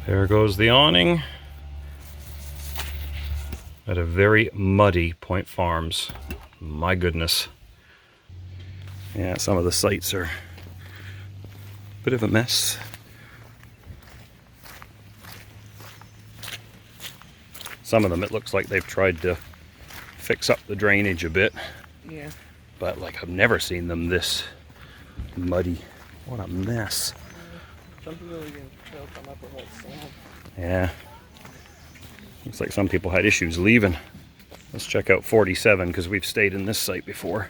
There goes the awning at a very muddy Point Farms. My goodness. Yeah, some of the sites are a bit of a mess. Some of them it looks like they've tried to fix up the drainage a bit. Yeah. But like I've never seen them this muddy. What a mess. Some people even come up with like sand. Yeah. Looks like some people had issues leaving. Let's check out 47 because we've stayed in this site before.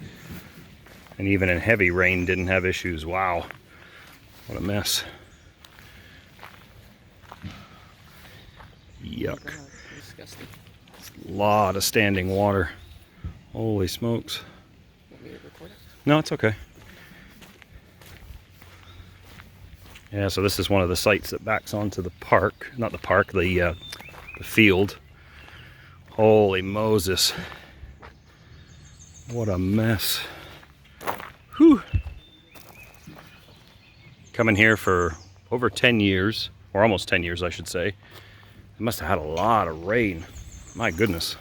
And even in heavy rain didn't have issues. Wow. What a mess. Yuck. Disgusting. A lot of standing water. Holy smokes. Want me to record it? No, it's okay. Yeah, so this is one of the sites that backs onto the park. Not the park, the field. Holy Moses. What a mess. Whew. Coming here for over 10 years, or almost 10 years I should say. It must have had a lot of rain. My goodness.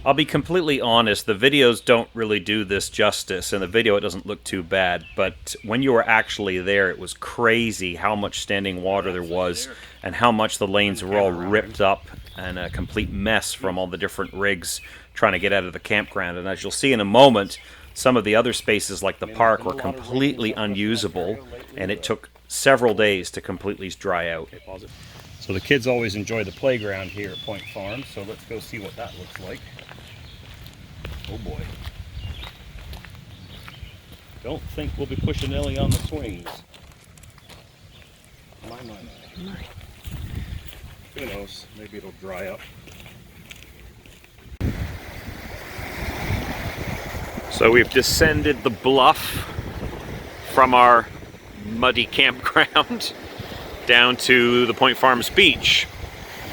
I'll be completely honest, the videos don't really do this justice. In the video it doesn't look too bad, but when you were actually there it was crazy how much standing water there was and how much the lanes were all ripped up and a complete mess from all the different rigs trying to get out of the campground. And as you'll see in a moment, some of the other spaces like the park were completely unusable and it took several days to completely dry out. So the kids always enjoy the playground here at Point Farms, so let's go see what that looks like. Oh boy. Don't think we'll be pushing Ellie on the swings. My. Who knows? Maybe it'll dry up. So we've descended the bluff from our muddy campground down to the Point Farms beach.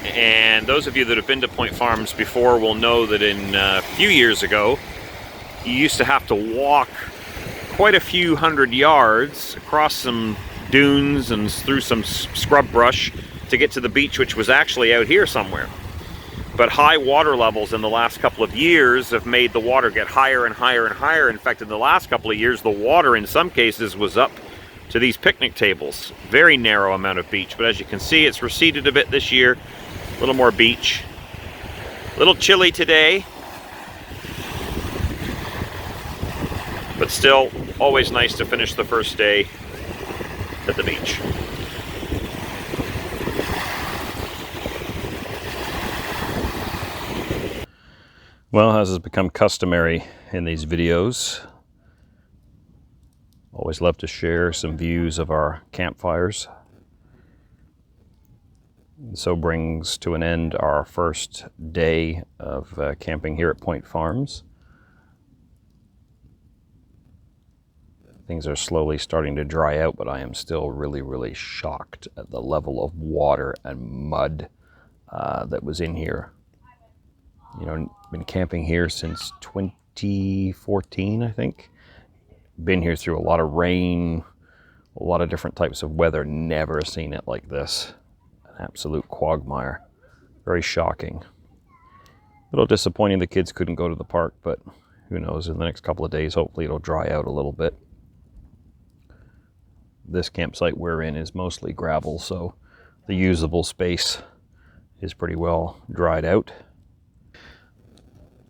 And those of you that have been to Point Farms before will know that in a few years ago, you used to have to walk quite a few hundred yards across some dunes and through some scrub brush to get to the beach, which was actually out here somewhere. But high water levels in the last couple of years have made the water get higher and higher and higher. In fact, in the last couple of years, the water in some cases was up to these picnic tables. Very narrow amount of beach, but as you can see, it's receded a bit this year. A little more beach. A little chilly today, but still always nice to finish the first day at the beach. Well, as has become customary in these videos, always love to share some views of our campfires. And so brings to an end our first day of camping here at Point Farms. Things are slowly starting to dry out, but I am still really shocked at the level of water and mud that was in here. You know, been camping here since 2014, I think. Been here through a lot of rain, a lot of different types of weather. Never seen it like this. An absolute quagmire. Very shocking. A little disappointing the kids couldn't go to the park, but who knows, in the next couple of days, hopefully it'll dry out a little bit. This campsite we're in is mostly gravel, so the usable space is pretty well dried out.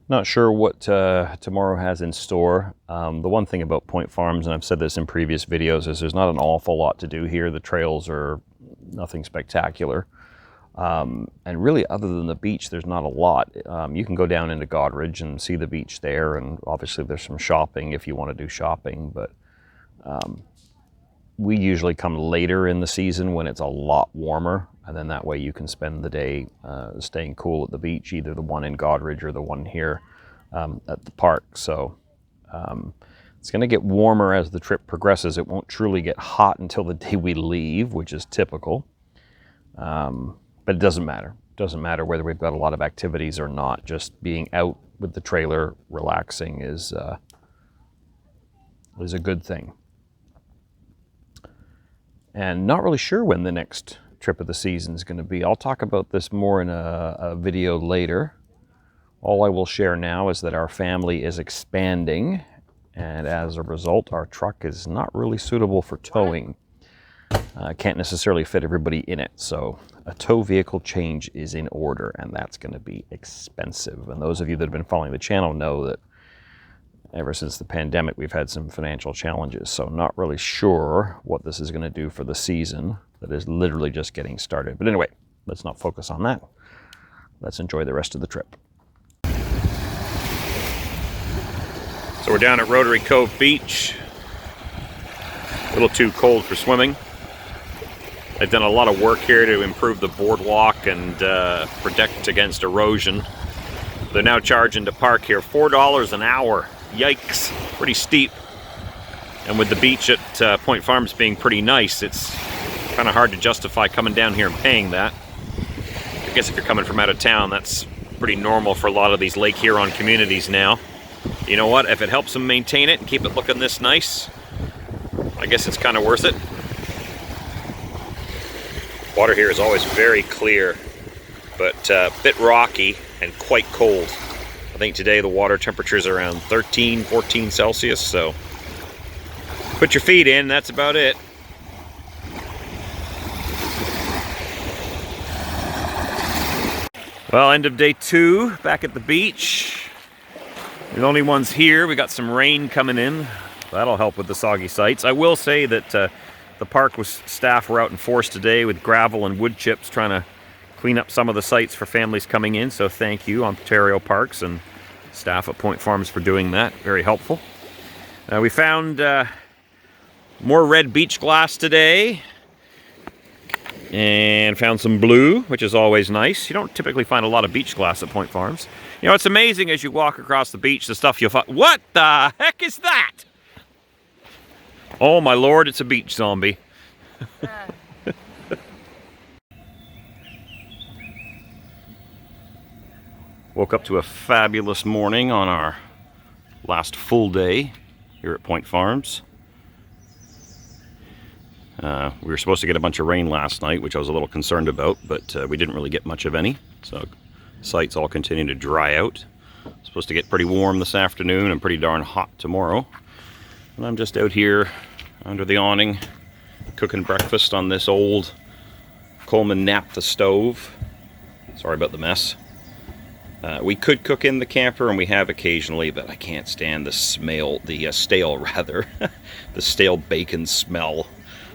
Not sure what tomorrow has in store. The one thing about Point Farms, and I've said this in previous videos, is there's not an awful lot to do here. The trails are nothing spectacular. And really, other than the beach, there's not a lot. You can go down into Goderich and see the beach there, and obviously there's some shopping if you want to do shopping, but we usually come later in the season when it's a lot warmer, and then that way you can spend the day staying cool at the beach, either the one in Goderich or the one here at the park. So it's going to get warmer as the trip progresses. It won't truly get hot until the day we leave, which is typical. But it doesn't matter. It doesn't matter whether we've got a lot of activities or not. Just being out with the trailer, relaxing is a good thing. and not really sure when the next trip of the season is going to be. I'll talk about this more in a video later. All I will share now is that our family is expanding, and as a result, our truck is not really suitable for towing. Can't necessarily fit everybody in it, so a tow vehicle change is in order, and that's going to be expensive. And those of you that have been following the channel know that ever since the pandemic, we've had some financial challenges, so not really sure what this is going to do for the season that is literally just getting started. But anyway, let's not focus on that. Let's enjoy the rest of the trip. So we're down at Rotary Cove Beach. A little too cold for swimming. They've done a lot of work here to improve the boardwalk and protect against erosion. They're now charging to park here $4 an hour. Yikes, pretty steep. And with the beach at Point Farms being pretty nice, it's kind of hard to justify coming down here and paying that. I guess if you're coming from out of town, that's pretty normal for a lot of these Lake Huron communities now. You know what, if it helps them maintain it and keep it looking this nice, I guess it's kind of worth it. Water here is always very clear, but a bit rocky and quite cold. I think today the water temperature is around 13, 14 Celsius, so put your feet in, that's about it. Well, end of day 2, back at the beach. We're the only ones here. We got some rain coming in. That'll help with the soggy sites. I will say that the park staff were out in force today with gravel and wood chips trying to clean up some of the sites for families coming in. So thank you, Ontario Parks and staff at Point Farms, for doing that. Very helpful. We found more red beach glass today and found some blue, which is always nice. You don't typically find a lot of beach glass at Point Farms. You know, it's amazing as you walk across the beach, the stuff you'll find. What the heck is that? Oh my lord, it's a beach zombie. Woke up to a fabulous morning on our last full day here at Point Farms. We were supposed to get a bunch of rain last night, which I was a little concerned about, but we didn't really get much of any. So sites all continue to dry out. It's supposed to get pretty warm this afternoon and pretty darn hot tomorrow. And I'm just out here under the awning cooking breakfast on this old Coleman naphtha stove. Sorry about the mess. We could cook in the camper, and we have occasionally, but I can't stand the stale bacon smell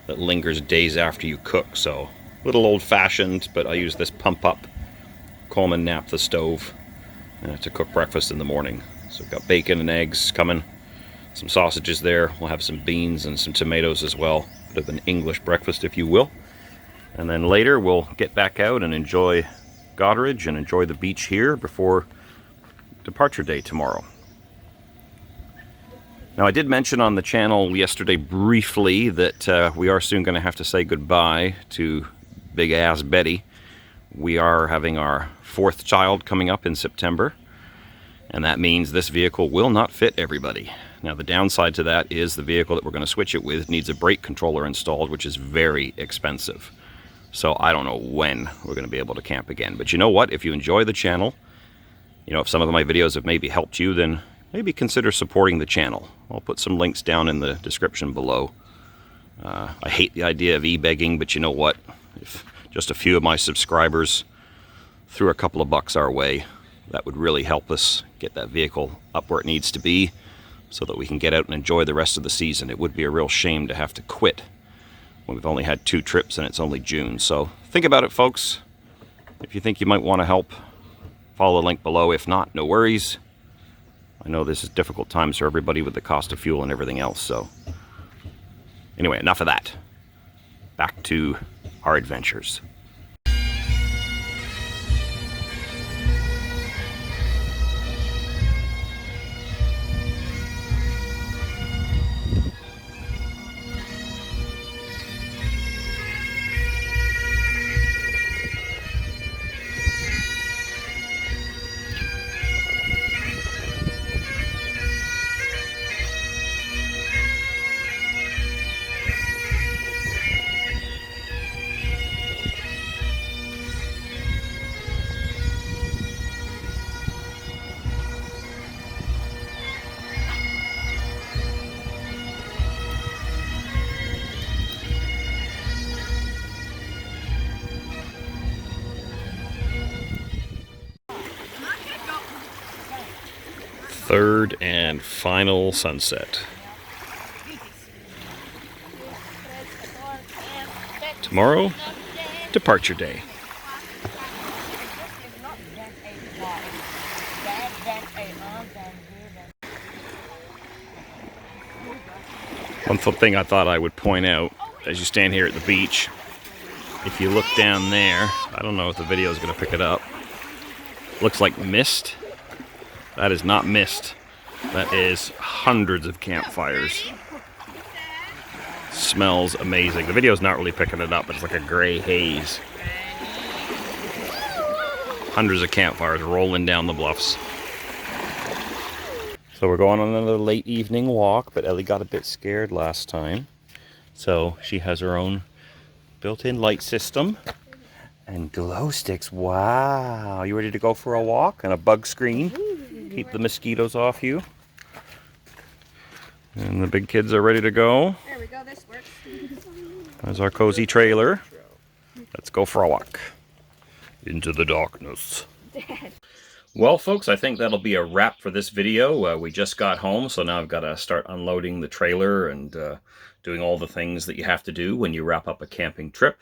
that lingers days after you cook. So a little old-fashioned, but I use this pump-up Coleman naphtha stove to cook breakfast in the morning. So we've got bacon and eggs coming, some sausages there. We'll have some beans and some tomatoes as well. Bit of an English breakfast, if you will. And then later we'll get back out and enjoy Goderich and enjoy the beach here before departure day tomorrow. Now, I did mention on the channel yesterday briefly that we are soon going to have to say goodbye to Big Ass Betty. We are having our 4th child coming up in September, and that means this vehicle will not fit everybody. Now, the downside to that is the vehicle that we're going to switch it with needs a brake controller installed, which is very expensive. So I don't know when we're going to be able to camp again. But you know what? If you enjoy the channel, you know, if some of my videos have maybe helped you, then maybe consider supporting the channel. I'll put some links down in the description below. I hate the idea of e-begging, but you know what? If just a few of my subscribers threw a couple of bucks our way, that would really help us get that vehicle up where it needs to be so that we can get out and enjoy the rest of the season. It would be a real shame to have to quit when we've only had 2 trips and it's only June. So think about it, folks. If you think you might want to help, follow the link below. If not, no worries. I know this is difficult times for everybody with the cost of fuel and everything else. So anyway, enough of that. Back to our adventures. third and final sunset. Tomorrow, departure day. One thing I thought I would point out as you stand here at the beach, if you look down there, I don't know if the video is going to pick it up, looks like mist. That is not mist. That is hundreds of campfires. Smells amazing. The video is not really picking it up. It's like a gray haze. Hundreds of campfires rolling down the bluffs. So we're going on another late evening walk, but Ellie got a bit scared last time. So she has her own built-in light system and glow sticks. Wow. You ready to go for a walk? And a bug screen. Keep the mosquitoes off you. And the big kids are ready to go. There we go, this works. There's our cozy trailer. Let's go for a walk. Into the darkness. Well, folks, I think that'll be a wrap for this video. We just got home, so now I've got to start unloading the trailer and doing all the things that you have to do when you wrap up a camping trip.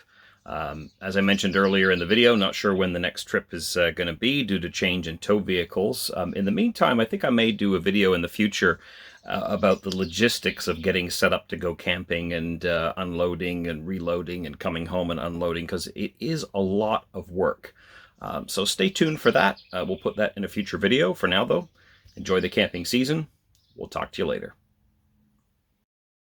As I mentioned earlier in the video, not sure when the next trip is going to be due to change in tow vehicles. In the meantime, I think I may do a video in the future about the logistics of getting set up to go camping and unloading and reloading and coming home and unloading, because it is a lot of work. So stay tuned for that. We'll put that in a future video. For now, though, enjoy the camping season. We'll talk to you later.